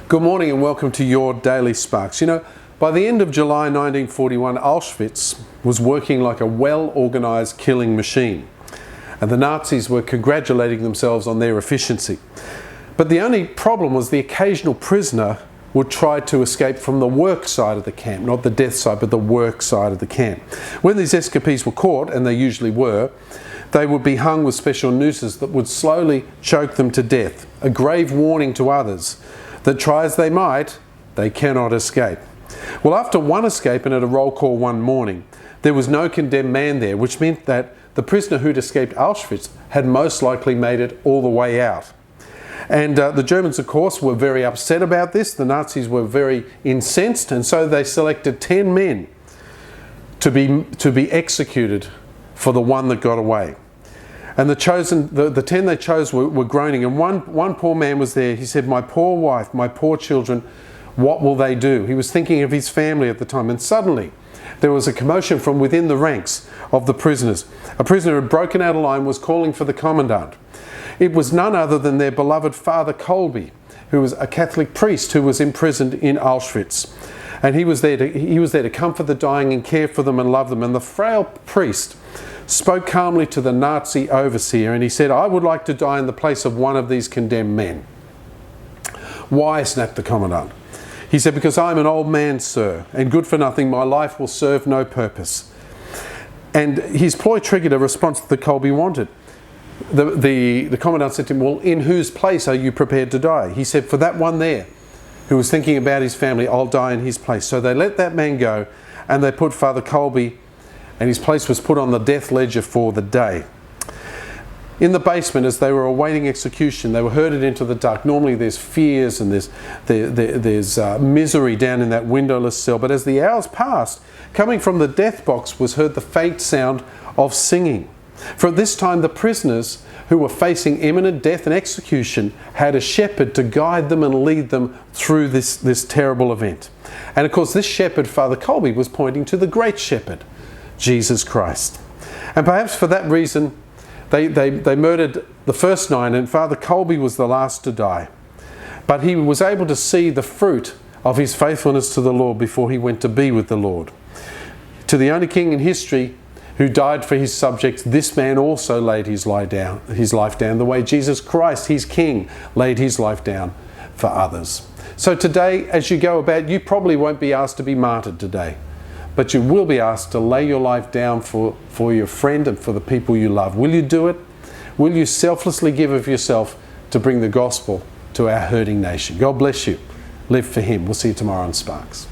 Good morning and welcome to your Daily Sparks. You know, by the end of July 1941, Auschwitz was working like a well-organised killing machine, and the Nazis were congratulating themselves on their efficiency. But the only problem was the occasional prisoner would try to escape from the work side of the camp, not the death side, but the work side of the camp. When these escapees were caught, and they usually were, they would be hung with special nooses that would slowly choke them to death, a grave warning to others that try as they might, they cannot escape. Well, after one escape and at a roll call one morning, there was no condemned man there, which meant that the prisoner who'd escaped Auschwitz had most likely made it all the way out. And the Germans, of course, were very upset about this. The Nazis were very incensed, and so they selected 10 men to be executed for the one that got away. And the 10 they chose were groaning, and one poor man was there. He said, "My poor wife, my poor children, what will they do?" He was thinking of his family at the time, and suddenly there was a commotion from within the ranks of the prisoners. A prisoner who had broken out of line was calling for the commandant. It was none other than their beloved Father Kolbe, who was a Catholic priest who was imprisoned in Auschwitz. And he was there to comfort the dying and care for them and love them. And the frail priest spoke calmly to the Nazi overseer, and he said, "I would like to die in the place of one of these condemned men." "Why?" snapped the commandant. He said, "Because I am an old man, sir, and good for nothing. My life will serve no purpose." And his ploy triggered a response that Kolbe wanted. The commandant said to him, "Well, in whose place are you prepared to die?" He said, "For that one there who was thinking about his family, I'll die in his place." So they let that man go, and they put Father Kolbe, and his place was put on the death ledger for the day. In the basement, as they were awaiting execution, they were herded into the dark. Normally there's fears and there's misery down in that windowless cell. But as the hours passed, coming from the death box was heard the faint sound of singing. For at this time the prisoners who were facing imminent death and execution had a shepherd to guide them and lead them through this terrible event. And of course this shepherd, Father Kolbe, was pointing to the great shepherd, Jesus Christ. And perhaps for that reason they murdered the first 9, and Father Kolbe was the last to die. But he was able to see the fruit of his faithfulness to the Lord before he went to be with the Lord. To the only king in history who died for his subjects, this man also laid his life down the way Jesus Christ, his King, laid his life down for others. So today, as you go about, you probably won't be asked to be martyred today, but you will be asked to lay your life down for your friend and for the people you love. Will you do it? Will you selflessly give of yourself to bring the gospel to our hurting nation? God bless you. Live for him. We'll see you tomorrow on Sparks.